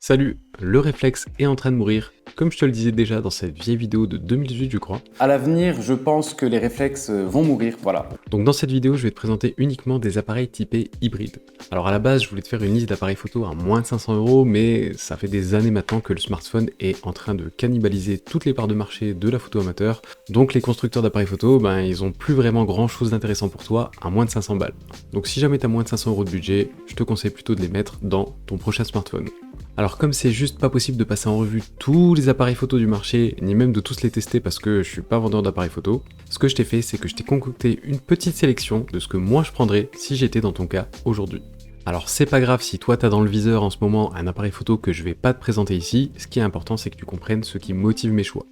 Salut, le réflexe est en train de mourir, comme je te le disais déjà dans cette vieille vidéo de 2018 je crois. À l'avenir, je pense que les réflexes vont mourir, voilà. Donc dans cette vidéo, je vais te présenter uniquement des appareils typés hybrides. Alors à la base, je voulais te faire une liste d'appareils photo à moins de 500 €, mais ça fait des années maintenant que le smartphone est en train de cannibaliser toutes les parts de marché de la photo amateur. Donc les constructeurs d'appareils photo, ils ont plus vraiment grand chose d'intéressant pour toi à moins de 500 balles. Donc si jamais tu as moins de 500 € de budget, je te conseille plutôt de les mettre dans ton prochain smartphone. Alors comme c'est juste pas possible de passer en revue tous les appareils photo du marché, ni même de tous les tester parce que je suis pas vendeur d'appareils photo, ce que je t'ai fait c'est que je t'ai concocté une petite sélection de ce que moi je prendrais si j'étais dans ton cas aujourd'hui. Alors c'est pas grave si toi t'as dans le viseur en ce moment un appareil photo que je vais pas te présenter ici, ce qui est important c'est que tu comprennes ce qui motive mes choix.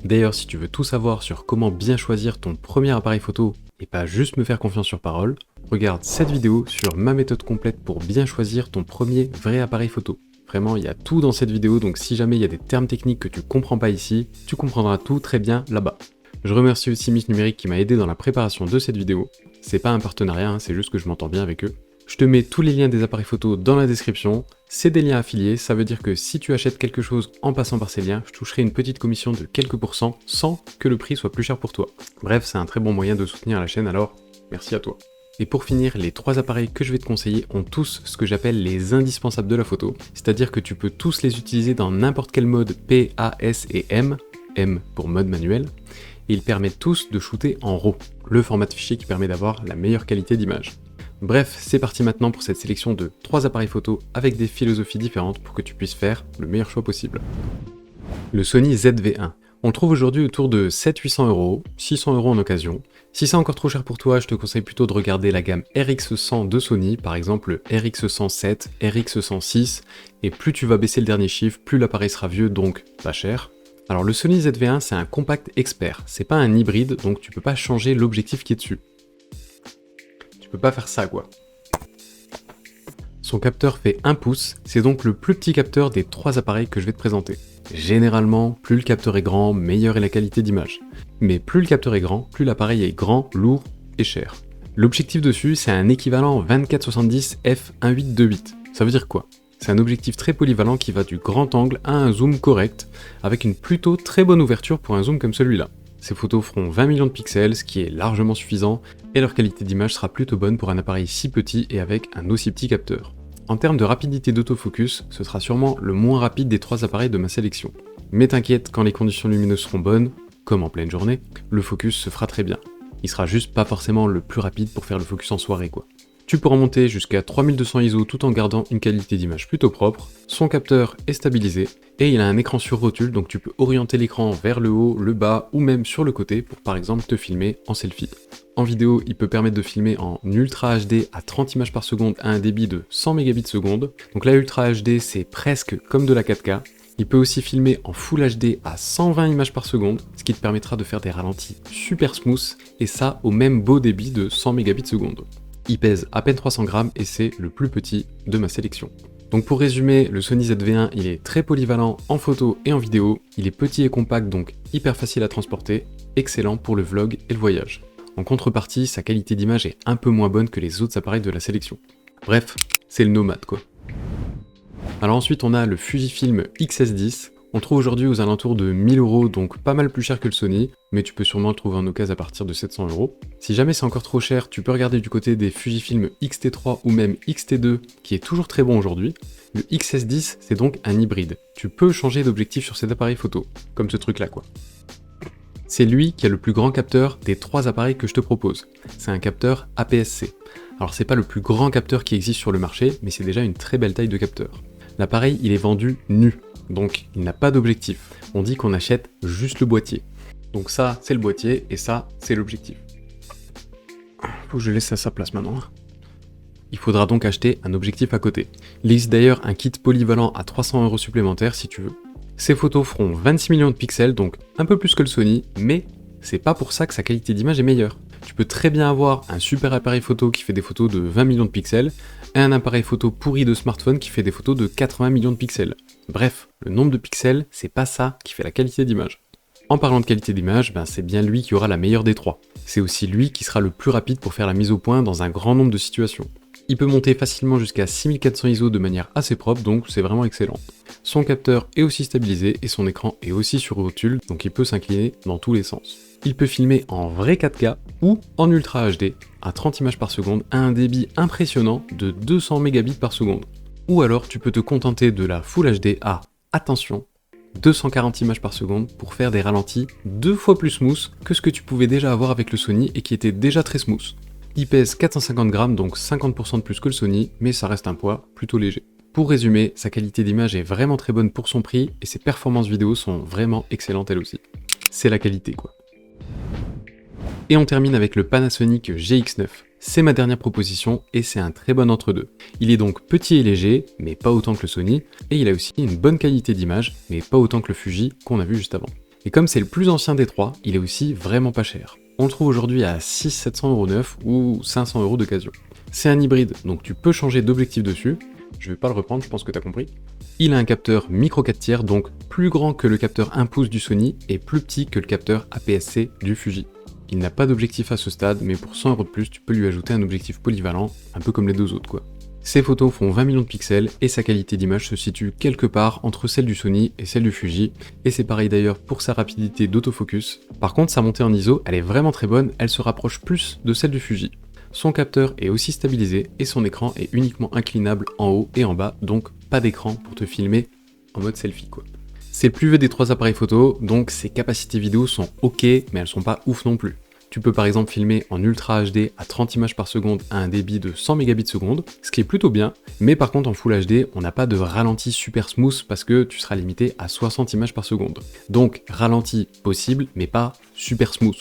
D'ailleurs si tu veux tout savoir sur comment bien choisir ton premier appareil photo et pas juste me faire confiance sur parole, regarde cette vidéo sur ma méthode complète pour bien choisir ton premier vrai appareil photo. Vraiment, il y a tout dans cette vidéo, donc si jamais il y a des termes techniques que tu comprends pas ici, tu comprendras tout très bien là-bas. Je remercie aussi Miss Numérique qui m'a aidé dans la préparation de cette vidéo. C'est pas un partenariat, c'est juste que je m'entends bien avec eux. Je te mets tous les liens des appareils photo dans la description. C'est des liens affiliés, ça veut dire que si tu achètes quelque chose en passant par ces liens, je toucherai une petite commission de quelques pourcents sans que le prix soit plus cher pour toi. Bref, c'est un très bon moyen de soutenir la chaîne, alors merci à toi. Et pour finir, les trois appareils que je vais te conseiller ont tous ce que j'appelle les indispensables de la photo, c'est-à-dire que tu peux tous les utiliser dans n'importe quel mode P, A, S et M pour mode manuel, et ils permettent tous de shooter en RAW, le format de fichier qui permet d'avoir la meilleure qualité d'image. Bref, c'est parti maintenant pour cette sélection de 3 appareils photo avec des philosophies différentes pour que tu puisses faire le meilleur choix possible. Le Sony ZV-1. On le trouve aujourd'hui autour de 700-800 €, 600 € en occasion. Si c'est encore trop cher pour toi, je te conseille plutôt de regarder la gamme RX100 de Sony, par exemple le RX107, RX106, et plus tu vas baisser le dernier chiffre, plus l'appareil sera vieux, donc pas cher. Alors le Sony ZV-1 c'est un compact expert, c'est pas un hybride, donc tu peux pas changer l'objectif qui est dessus. Tu peux pas faire ça quoi. Son capteur fait 1 pouce, c'est donc le plus petit capteur des 3 appareils que je vais te présenter. Généralement, plus le capteur est grand, meilleure est la qualité d'image. Mais plus le capteur est grand, plus l'appareil est grand, lourd et cher. L'objectif dessus, c'est un équivalent 24-70 f1.8-2.8. Ça veut dire quoi? C'est un objectif très polyvalent qui va du grand angle à un zoom correct, avec une plutôt très bonne ouverture pour un zoom comme celui-là. Ces photos feront 20 millions de pixels, ce qui est largement suffisant, et leur qualité d'image sera plutôt bonne pour un appareil si petit et avec un aussi petit capteur. En termes de rapidité d'autofocus, ce sera sûrement le moins rapide des 3 appareils de ma sélection. Mais t'inquiète, quand les conditions lumineuses seront bonnes, comme en pleine journée, le focus se fera très bien. Il sera juste pas forcément le plus rapide pour faire le focus en soirée quoi. Tu pourras monter jusqu'à 3200 ISO tout en gardant une qualité d'image plutôt propre, son capteur est stabilisé, et il a un écran sur rotule donc tu peux orienter l'écran vers le haut, le bas ou même sur le côté pour par exemple te filmer en selfie. En vidéo, il peut permettre de filmer en Ultra HD à 30 images par seconde à un débit de 100 mégabits seconde. Donc la Ultra HD c'est presque comme de la 4K. Il peut aussi filmer en Full HD à 120 images par seconde, ce qui te permettra de faire des ralentis super smooth, et ça au même beau débit de 100 mégabits seconde. Il pèse à peine 300 grammes et c'est le plus petit de ma sélection. Donc pour résumer, le Sony ZV-1 il est très polyvalent en photo et en vidéo, il est petit et compact donc hyper facile à transporter, excellent pour le vlog et le voyage. En contrepartie, sa qualité d'image est un peu moins bonne que les autres appareils de la sélection. Bref, c'est le nomade quoi. Alors ensuite on a le Fujifilm X-S10, on le trouve aujourd'hui aux alentours de 1000 €, donc pas mal plus cher que le Sony, mais tu peux sûrement le trouver en occasion à partir de 700 €. Si jamais c'est encore trop cher, tu peux regarder du côté des Fujifilm X-T3 ou même X-T2, qui est toujours très bon aujourd'hui. Le X-S10 c'est donc un hybride, tu peux changer d'objectif sur cet appareil photo, comme ce truc là quoi. C'est lui qui a le plus grand capteur des 3 appareils que je te propose. C'est un capteur APS-C. Alors c'est pas le plus grand capteur qui existe sur le marché, mais c'est déjà une très belle taille de capteur. L'appareil il est vendu nu, donc il n'a pas d'objectif. On dit qu'on achète juste le boîtier. Donc ça c'est le boîtier et ça c'est l'objectif. Faut que je laisse à sa place maintenant. Il faudra donc acheter un objectif à côté. Il existe d'ailleurs un kit polyvalent à 300 € supplémentaires si tu veux. Ces photos feront 26 millions de pixels, donc un peu plus que le Sony, mais c'est pas pour ça que sa qualité d'image est meilleure. Tu peux très bien avoir un super appareil photo qui fait des photos de 20 millions de pixels, et un appareil photo pourri de smartphone qui fait des photos de 80 millions de pixels. Bref, le nombre de pixels, c'est pas ça qui fait la qualité d'image. En parlant de qualité d'image, c'est bien lui qui aura la meilleure des 3. C'est aussi lui qui sera le plus rapide pour faire la mise au point dans un grand nombre de situations. Il peut monter facilement jusqu'à 6400 ISO de manière assez propre, donc c'est vraiment excellent. Son capteur est aussi stabilisé et son écran est aussi sur rotule, donc il peut s'incliner dans tous les sens. Il peut filmer en vrai 4K ou en Ultra HD à 30 images par seconde à un débit impressionnant de 200 mégabits par seconde. Ou alors tu peux te contenter de la Full HD à, attention, 240 images par seconde pour faire des ralentis 2 fois plus smooth que ce que tu pouvais déjà avoir avec le Sony et qui était déjà très smooth. Il pèse 450 grammes, donc 50% de plus que le Sony, mais ça reste un poids plutôt léger. Pour résumer, sa qualité d'image est vraiment très bonne pour son prix et ses performances vidéo sont vraiment excellentes elles aussi. C'est la qualité quoi. Et on termine avec le Panasonic GX9. C'est ma dernière proposition et c'est un très bon entre-deux. Il est donc petit et léger, mais pas autant que le Sony, et il a aussi une bonne qualité d'image, mais pas autant que le Fuji qu'on a vu juste avant. Et comme c'est le plus ancien des trois, il est aussi vraiment pas cher. On le trouve aujourd'hui à 600-700 € neuf ou 500 € d'occasion. C'est un hybride, donc tu peux changer d'objectif dessus. Je vais pas le reprendre, je pense que tu as compris. Il a un capteur micro 4 tiers, donc plus grand que le capteur 1 pouce du Sony et plus petit que le capteur APS-C du Fuji. Il n'a pas d'objectif à ce stade, mais pour 100 € de plus, tu peux lui ajouter un objectif polyvalent, un peu comme les deux autres quoi. Ses photos font 20 millions de pixels et sa qualité d'image se situe quelque part entre celle du Sony et celle du Fuji, et c'est pareil d'ailleurs pour sa rapidité d'autofocus. Par contre, sa montée en ISO, elle est vraiment très bonne, elle se rapproche plus de celle du Fuji. Son capteur est aussi stabilisé et son écran est uniquement inclinable en haut et en bas, donc pas d'écran pour te filmer en mode selfie quoi. C'est le plus vieux des trois appareils photo, donc ses capacités vidéo sont ok, mais elles sont pas ouf non plus. Tu peux par exemple filmer en Ultra HD à 30 images par seconde à un débit de 100 mégabits seconde, ce qui est plutôt bien, mais par contre en Full HD, on n'a pas de ralenti super smooth parce que tu seras limité à 60 images par seconde. Donc ralenti possible, mais pas super smooth.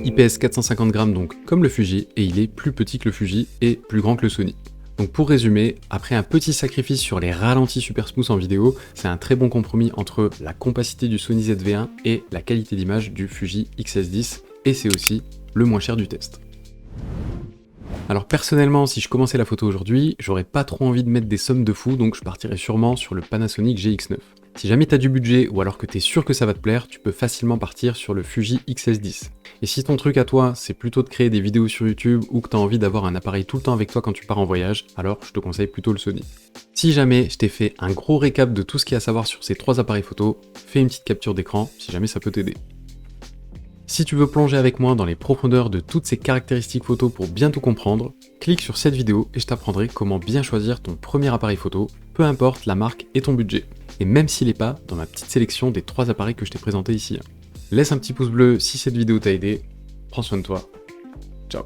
Il pèse 450 grammes donc comme le Fuji et il est plus petit que le Fuji et plus grand que le Sony. Donc pour résumer, après un petit sacrifice sur les ralentis super smooth en vidéo, c'est un très bon compromis entre la compacité du Sony ZV-1 et la qualité d'image du Fuji X-S10 et c'est aussi le moins cher du test. Alors personnellement, si je commençais la photo aujourd'hui, j'aurais pas trop envie de mettre des sommes de fou, donc je partirais sûrement sur le Panasonic GX9. Si jamais t'as du budget ou alors que t'es sûr que ça va te plaire, tu peux facilement partir sur le Fuji X-S10. Et si ton truc à toi, c'est plutôt de créer des vidéos sur YouTube ou que t'as envie d'avoir un appareil tout le temps avec toi quand tu pars en voyage, alors je te conseille plutôt le Sony. Si jamais je t'ai fait un gros récap de tout ce qu'il y a à savoir sur ces trois appareils photo, fais une petite capture d'écran si jamais ça peut t'aider. Si tu veux plonger avec moi dans les profondeurs de toutes ces caractéristiques photo pour bien tout comprendre, clique sur cette vidéo et je t'apprendrai comment bien choisir ton premier appareil photo, peu importe la marque et ton budget. Et même s'il n'est pas dans ma petite sélection des 3 appareils que je t'ai présentés ici. Laisse un petit pouce bleu si cette vidéo t'a aidé, prends soin de toi, ciao.